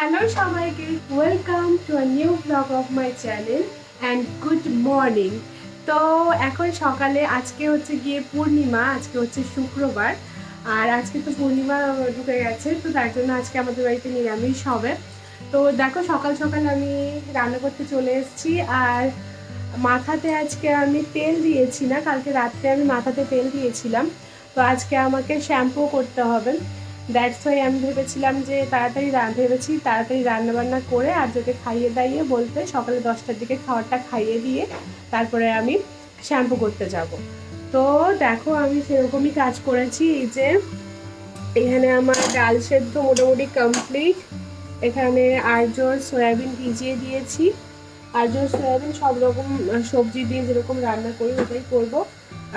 Hello সবাইকে, welcome to a new blog of my channel and good morning. তো এখন সকালে আজকে হচ্ছে গিয়ে পূর্ণিমা, আজকে হচ্ছে শুক্রবার। আর আজকে তো পূর্ণিমা ঢুকে গেছে, তো তার জন্য আজকে আমাদের বাড়িতে নিরামিষ হবে। তো দেখো সকাল সকাল আমি রান্না করতে চলে এসেছি। আর মাথাতে আজকে আমি তেল দিয়েছি না, কালকে রাত্রে আমি মাথাতে তেল দিয়েছিলাম। তো আজকে আমাকে শ্যাম্পু করতে হবে। দ্যাটস ওয়াই আমি ভেবেছিলাম যে তাড়াতাড়ি রান্নাবান্না করে আর যাকে খাইয়ে দাইয়ে বলতে সকালে 10টার দিকে খাবারটা খাইয়ে দিয়ে তারপরে আমি শ্যাম্পু করতে যাব। তো দেখো আমি সেরকমই কাজ করেছি। এই যে এখানে আমার ডাল সেদ্ধ মোটামুটি কমপ্লিট। এখানে আর্যর সয়াবিন ভিজিয়ে দিয়েছি। আর্যর সয়াবিন সব রকম সবজি দিয়ে যেরকম রান্না করি ওটাই করব।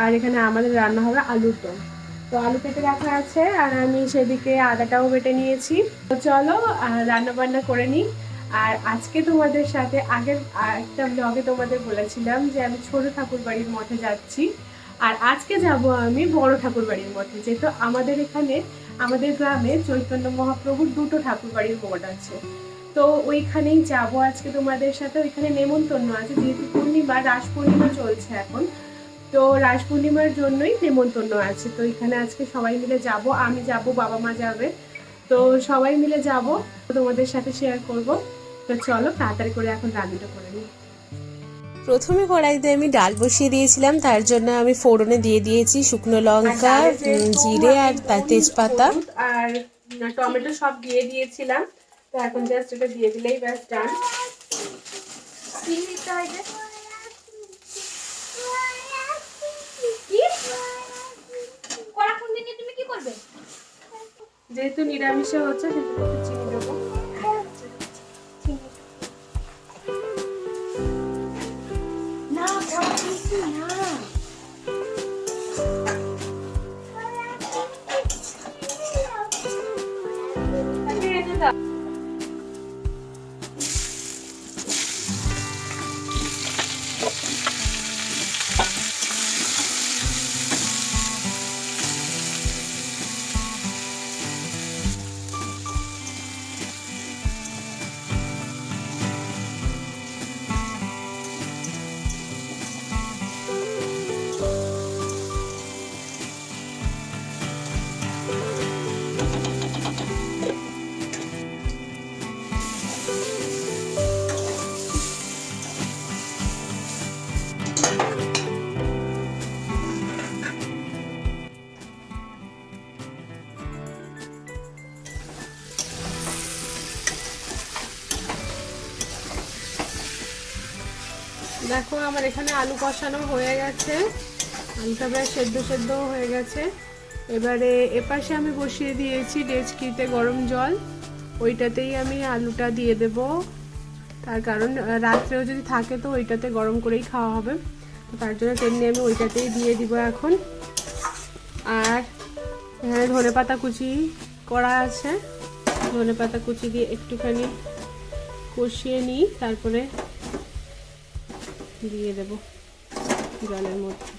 আর এখানে আমাদের রান্না হবে আলুর দম। তো আলু কেটে রাখা আছে আর আমি সেদিকে আদাটাও বেটে নিয়েছি। তো চলো রান্না বান্না করে নিই। আর আজকে তোমাদের সাথে আগের একটা ব্লগে তোমাদের বলেছিলাম যে আমি ছোট ঠাকুর বাড়ির মঠে যাচ্ছি। আর আজকে যাব আমি বড় ঠাকুর বাড়ির মঠে, যেহেতু আমাদের এখানে আমাদের গ্রামে চৈতন্য মহাপ্রভুর দুটো ঠাকুর বাড়ির মঠ আছে। তো ওইখানেই যাব আজকে তোমাদের সাথে। ওইখানে নেমন্তন্ন আছে, যেহেতু পূর্ণিমা, রাস পূর্ণিমা চলছে এখন। তো রাস পূর্ণিমার জন্যই নেমন্তন্ন আছে। তো এখানে আজকে সবাই মিলে যাব, আমি যাব, বাবা মা যাবে। তো সবাই মিলে যাব, তোমাদের সাথে শেয়ার করব। তো চলো তাড়াতাড়ি করে এখন রান্নাটা করে নিই। প্রথমে কড়াইতে আমি ডাল বসিয়ে দিয়েছিলাম, তার জন্য আমি ফোড়নে দিয়ে দিয়েছি শুকনো লঙ্কা, জিরে আর তেজপাতা। আর টমেটো সব দিয়ে দিয়েছিলাম। তো এখন জাস্ট এটা দিয়ে দিলেই ব্যাস ডান। যেহেতু নিরামিষে হচ্ছে সেহেতু একটু চিনি দেবো। দেখো আমার এখানে আলু কষানো হয়ে গেছে, আলুটা বেশ সেদ্ধ সেদ্ধও হয়ে গেছে। এবারে এপাশে আমি বসিয়ে দিয়েছি ডেচকিতে গরম জল, ওইটাতেই আমি আলুটা দিয়ে দেব। তার কারণ রাত্রেও যদি থাকে তো ওইটাতে গরম করেই খাওয়া হবে, তো তার জন্য তেমনি আমি ওইটাতেই দিয়ে দিব এখন। আর এখানে ধনেপাতা কুচি করা আছে, ধনেপাতা কুচি দিয়ে একটুখানি কষিয়ে নিই, তারপরে দিয়ে দেব জলের মধ্যে।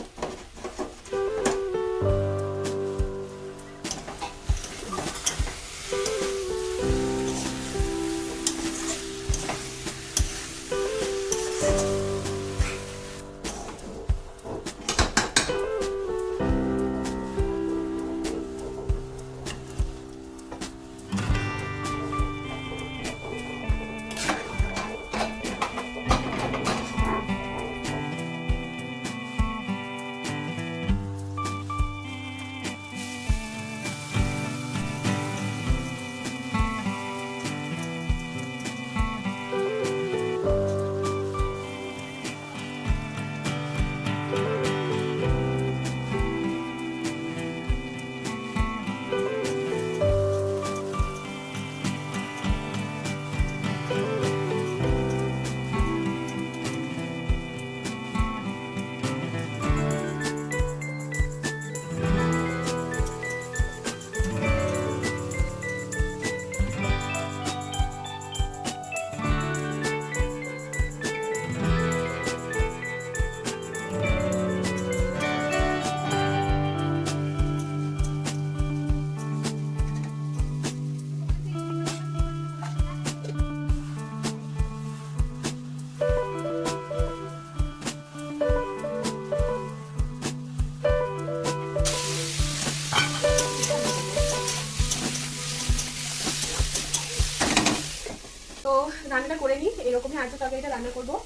রান্নাটা করে নিই, এরকমই আজকে তরকারিটা রান্না করবো।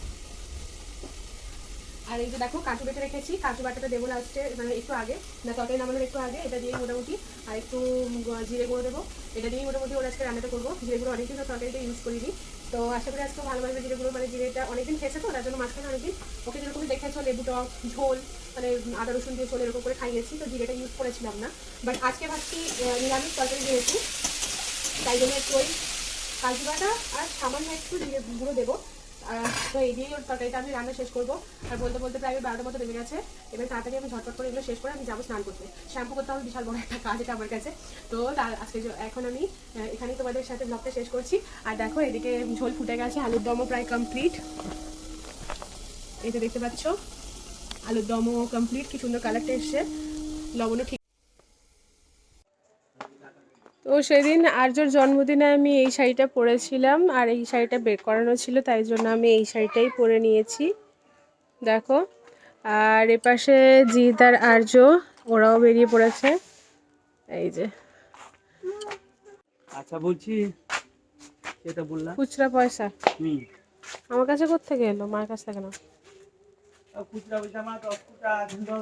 আর এই যে দেখো কাজু বেটে রেখেছি, কাজু বাটাটা দেবো লাস্টে, মানে একটু আগে, না তরকারি নামানোর একটু আগে। এটা দিয়েই মোটামুটি, আর একটু জিরে গুঁড়ো দেবো, এটা দিয়েই মোটামুটি ওরা আজকে রান্নাটা করবো। জিরে গুঁড়ো অনেকদিন তরকারিটা ইউজ করিনি, তো আশা করি আজকে ভালো লাগবে জিরে গুঁড়ো। মানে জিরেটা অনেকদিন খেয়েছে তো, তার জন্য মাঝখানে অনেকদিন ওকে যেরকম দেখেছো লেবু টক ঝোল, মানে আদা রসুন দিয়ে ঝোল এরকম করে খাইয়েছি, তো জিরেটা ইউজ করেছিলাম না। বাট আজকে ভাবছি নিরামিষ তরকারি যেহেতু, তাই জন্য একটু ওই কাজু বাটা আর সামান্য একটু জিরে গুঁড়ো দেবো। তো এই দিয়েই ওর তরকারিটা আমি রান্না শেষ করবো। আর বলতে বলতে প্রায় 12টার মতো বেজে গেছে। এবার তাড়াতাড়ি আমি ঝটপট করে এগুলো শেষ করে আমি যাবো স্নান করতে। শ্যাম্পু করতে হবে, বিশাল বড় একটা কাজ এটা আমার কাছে। তো আজকে এখন আমি এখানেই তোমাদের সাথে ব্লগটা শেষ করছি। আর দেখো এদিকে ঝোল ফুটে গেছে, আলুর দমও প্রায় কমপ্লিট। এই যে দেখতে পাচ্ছ আলুর দমও কমপ্লিট, কি সুন্দর কালারটা এসছে, লবণও ঠিক। তো সেদিন আর্যর জন্মদিনে আমি এই শাড়িটা পরেছিলাম, আর এই শাড়িটা বের করানো ছিল, তাই জন্য আমি এই শাড়িটাই পরে নিয়েছি দেখো। আর এপাশে জিৎ আর আর্য ওরাও বেরিয়ে পড়েছে, এই যে। আচ্ছা বলছি, এটা বললাম খুচরা পয়সা আমার কাছে কোত্থেকে এলো? মার কাছ থেকে না। খুচরা পয়সা মা 10 টাকা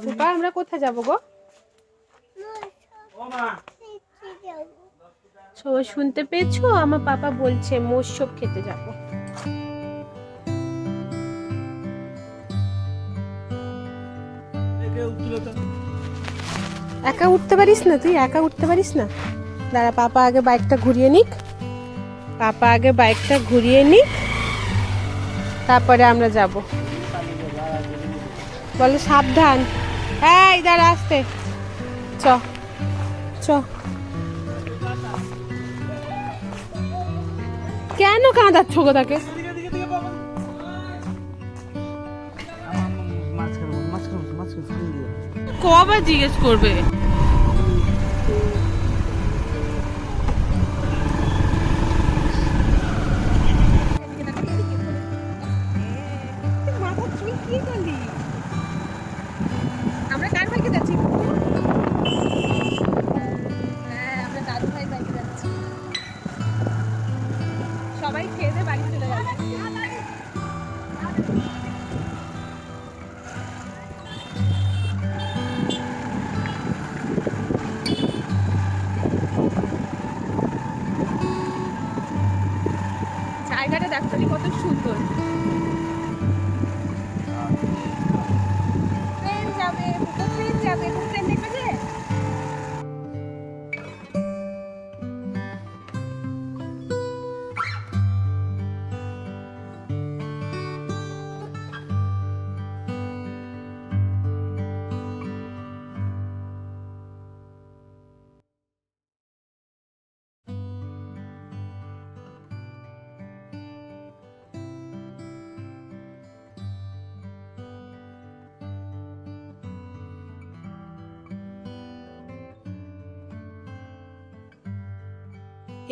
রূপা, আমরা কোথায় যাবো গো? ও মা সবাই শুনতে পেয়েছো? আমার পাপা বলছে মোষব খেতে যাবো। একা উঠতে পারিস না? তুই একা উঠতে পারিস না? দাঁড়া, পাপা আগে বাইকটা ঘুরিয়ে নিক, পাপা আগে বাইকটা ঘুরিয়ে নিক, তারপরে আমরা যাব। বলো সাবধান। এই দাঁড়া, আসতে চ চ। কেন কাঁদাচ্ছ গো তাকে? কবার জিজ্ঞেস করবে? আমরা কার বাইকে যাচ্ছি? হ্যাঁ, আমরা দাদু ভাই বাইকে যাচ্ছি। সবাই খেয়ে দিয়ে বাড়ি চলে যাবে। জায়গাটা দেখো কত সুন্দর। ট্রেন যাবে, ট্রেন যাবে, ট্রেন দেখবে যে।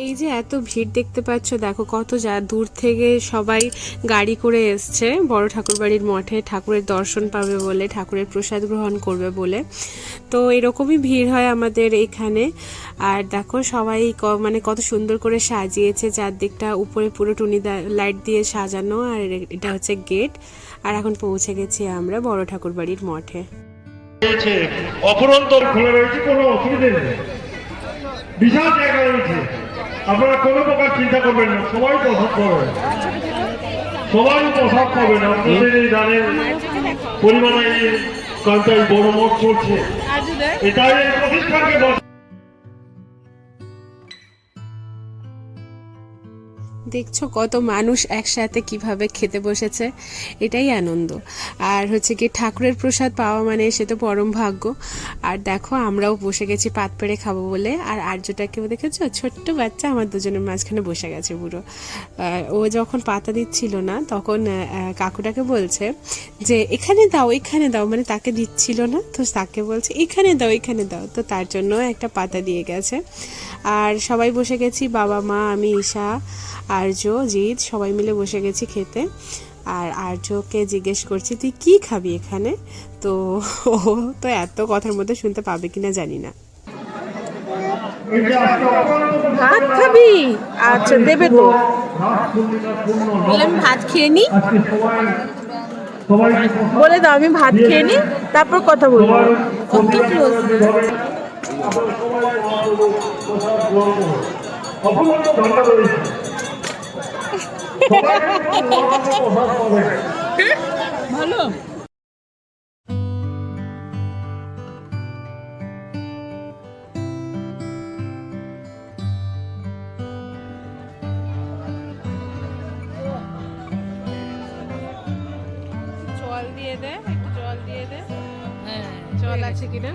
এই যে এত ভিড় দেখতে পাচ্ছ, দেখো কত দূর থেকে সবাই গাড়ি করে এসছে বড় ঠাকুরবাড়ির মঠে ঠাকুরের দর্শন পাবে বলে, ঠাকুরের প্রসাদ গ্রহণ করবে বলে। তো এরকমই ভিড় হয় আমাদের এখানে। আর দেখো সবাই মানে কত সুন্দর করে সাজিয়েছে চারদিকটা, উপরে পুরো টুনি লাইট দিয়ে সাজানো। আর এটা হচ্ছে গেট। আর এখন পৌঁছে গেছি আমরা বড় ঠাকুরবাড়ির মঠে। অপরন্তর খোলা রয়েছে, কোনো অসুবিধা নেই, বিশাল জায়গা রয়েছে, আপনারা কোনো প্রকার চিন্তা করবেন না, সবাই প্রসাদ পাবেন, সবাই প্রসাদ পাবেন। আপনাদের এই দানের পরিমাণে কান্তাই বড় মঠ চলছে, এটাই এই প্রতিষ্ঠানকে দেখছো কত মানুষ একসাথে কিভাবে খেতে বসেছে, এটাই আনন্দ। আর হচ্ছে কি ঠাকুরের প্রসাদ পাওয়া মানে সে তো পরম ভাগ্য। আর দেখো আমরাও বসে গেছি পাত পেড়ে খাবো বলে। আর আর্যটাকেও দেখেছো, ছোট্ট বাচ্চা আমার দুজনের মাঝখানে বসে গেছে পুরো। ও যখন পাতা দিচ্ছিল না তখন কাকুটাকে বলছে যে এখানে দাও এখানে দাও, মানে তাকে দিচ্ছিল না তো তাকে বলছে এখানে দাও এখানে দাও, তো তার জন্য একটা পাতা দিয়ে গেছে। আর সবাই বসে গেছি, বাবা মা আমি ঈশা আর্য জিৎ সবাই মিলে বসে গেছি খেতে। আর আর্যকে জিজ্ঞেস করছি তুই কি খাবি এখানে, তো ও তো এত কথার মধ্যে শুনতে পাবে কিনা জানি না। এই যে আজকে ভাত খাবি? আচ্ছা দেবে তো। রাত পূর্ণিমার পূর্ণ বলে আমি ভাত খেয়ে নি, আজকে সবাইকে বলে দাও আমি ভাত খেয়ে নি, তারপর কথা বলবো। কত ক্লোজ। অপূর্ণ ধন্যবাদ রয়েছে প্রসাদ পাবে। ভালো। জল দিয়ে দে, একটু জল দিয়ে দে। হ্যাঁ, জল আছে কিনা।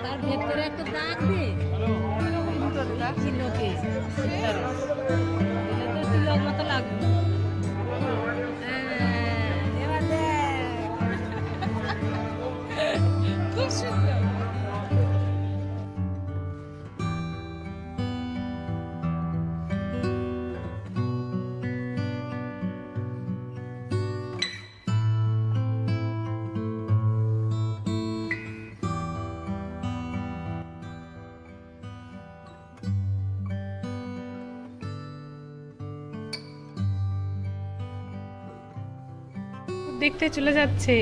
তার ভেতরে একটা দাগ দে চিহ্নকে তিলক মতো লাগবে। এবার দেখ খুব সুন্দর। দেখতে চলে যাচ্ছে,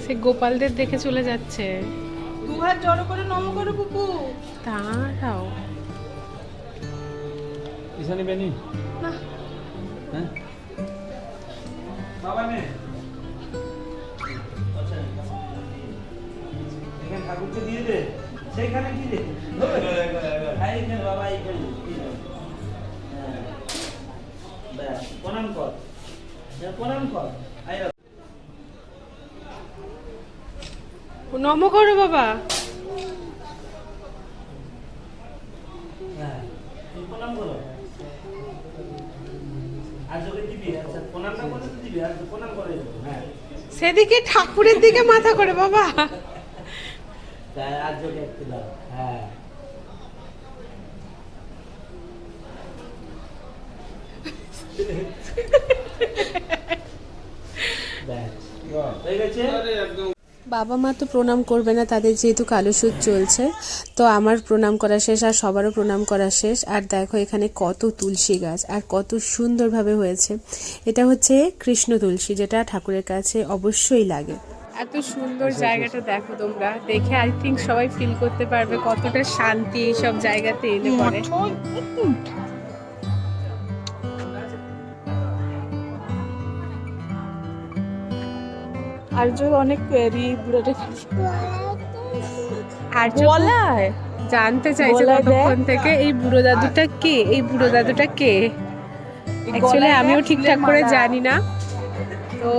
সে গোপালদের দেখে চলে যাচ্ছে। দুহাত জড়ো করে নম করো পুপু। দাঁড়াও, ঈশানী বেনি না। হ্যাঁ বাবা নে আচ্ছা এখানে ঠাকুরকে দিয়ে দে, সেইখানে কি দে এইখানে বাবা এইখানে ব্যাস প্রণাম কর, প্রণাম কর। নম করো বাবা। হ্যাঁ তুই প্রণাম করো আর যোগে দিবি। আচ্ছা প্রণামটা করে দিবি আর প্রণাম করে দেবো। হ্যাঁ সেদিকে ঠাকুরের দিকে মাথা করে বাবা। তাই আর যোগে একটু দাও। হ্যাঁ ব্যাস হয়ে গেছে। বাবা মা তো প্রণাম করবে না, তাদের যেহেতু কালুসুদ চলছে। তো আমার প্রণাম করা শেষ, আর সবারও প্রণাম করা শেষ। আর দেখো এখানে কত তুলসী গাছ আর কত সুন্দরভাবে হয়েছে। এটা হচ্ছে কৃষ্ণ তুলসী, যেটা ঠাকুরের কাছে অবশ্যই লাগে। এত সুন্দর জায়গাটা দেখো তোমরা, দেখে আই থিঙ্ক সবাই ফিল করতে পারবে কতটা শান্তি এইসব জায়গাতে এলে পরে। আর যদি অনেক বুড়াটা আর বলায় জানতে চাইছে গলায় দেখ। কতক্ষণ থেকে এই বুড়ো দাদুটা কে, এই বুড়ো দাদুটা কে। অ্যাকচুয়ালি আমিও ঠিকঠাক করে জানি না। তো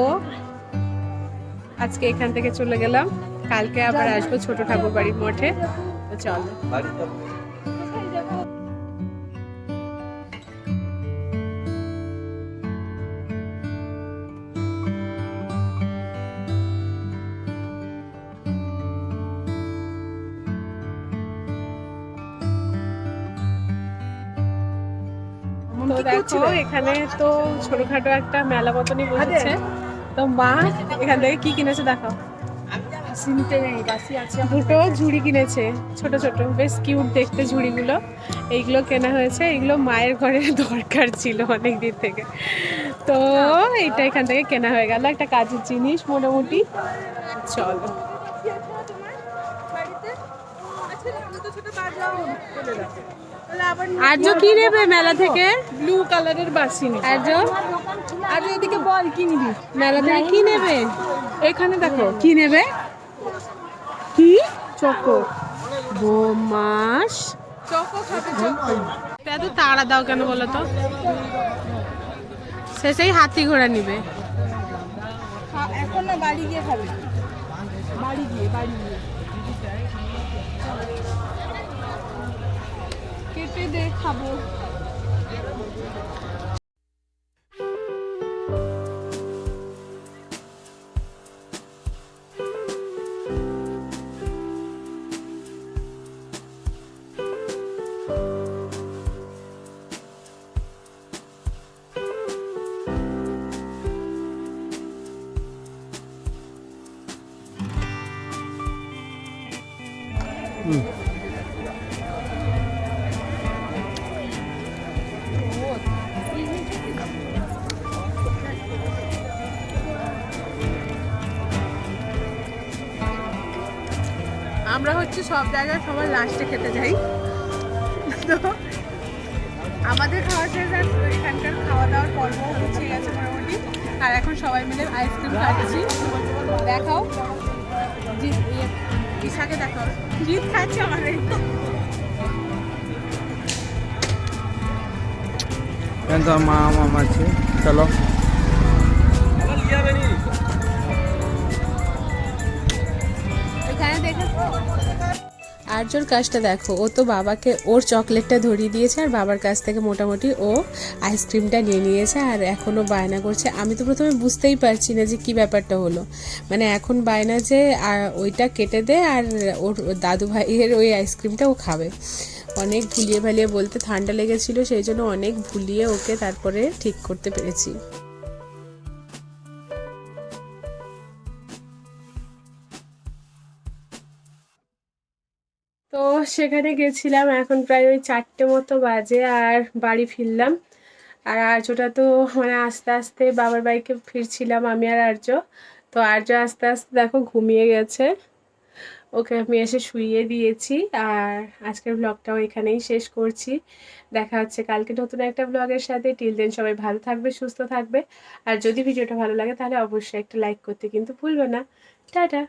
আজকে এখান থেকে চলে গেলাম, কালকে আবার আসবো ছোট ঠাকুর বাড়ির মঠে। তো চলো। তো দেখো এখানে তো ছোটখাটো একটা মেলা মতনই বসেছে। তো মা এখান থেকে কি কিনেছে দেখো। দুটো ঝুড়ি কিনেছে, ছোট ছোট, বেশ কিউট দেখতে ঝুড়িগুলো। এইগুলো কেনা হয়েছে, এগুলো মায়ের ঘরে দরকার ছিল অনেক দিন থেকে। তো এইটা এখান থেকে কেনা হয়ে গেল, একটা কাজের জিনিস মোটামুটি। চলো। আর্য কি নেবে মেলা থেকে? ব্লু কালারের বাসি নেই। আর্য আর এদিকে বল কি নিবি? মেলা থেকে কি নেবে? এখানে দেখো কি নেবে? কি চকো বোমাস। চকো খাবে চকো। এত তাড়া দাও কেন বলো তো? শেষেই হাতি ঘোড়া নিবে। এখন না বাড়ি গিয়ে খাবে, বাড়ি গিয়ে কেটে দে খাবো। সব জায়গায় সবার লাস্টে খেতে যাই। তো আমাদের খাওয়া শেষ আর এখানকার খাওয়া দাওয়ার পর্ব গুছিয়ে গেছে মোটামুটি। আর এখন সবাই মিলে আইসক্রিম খাচ্ছি। দেখাও ঈশাকে দেখাও, জিৎ খাচ্ছে আমাদের। তো মা মামা আছে, চলো। এখানে দেখেছো আর্যর কাজটা দেখো, ও তো বাবাকে ওর চকলেটটা ধরিয়ে দিয়েছে আর বাবার কাছ থেকে মোটামুটি ও আইসক্রিমটা নিয়ে নিয়েছে আর এখনও বায়না করছে। আমি তো প্রথমে বুঝতেই পারছি না যে কি ব্যাপারটা হলো, মানে এখন বায়না যে ওইটা কেটে দে আর ওর দাদু ভাইয়ের ওই আইসক্রিমটা ও খাবে। অনেক ভুলিয়ে ভালিয়ে বলতে ঠান্ডা লেগেছিল, সেই জন্য অনেক ভুলিয়ে ওকে তারপরে ঠিক করতে পেরেছি। তো সেখানে গেছিলাম, এখন প্রায় ওই 4টে মতো বাজে আর বাড়ি ফিরলাম। আর আর্যটা তো মানে আস্তে আস্তে বাবার বাড়িতে ফিরছিলাম আমি আর আর্য। তো আর্য আস্তে আস্তে দেখো ঘুমিয়ে গেছে, ওকে আমি এসে শুইয়ে দিয়েছি। আর আজকের ব্লগটাও এখানেই শেষ করছি। দেখা হচ্ছে কালকে নতুন একটা ব্লগের সাথে। টিল দেন সবাই ভালো থাকবে, সুস্থ থাকবে। আর যদি ভিডিওটা ভালো লাগে তাহলে অবশ্যই একটা লাইক করতে কিন্তু ভুলবে না। টাটা।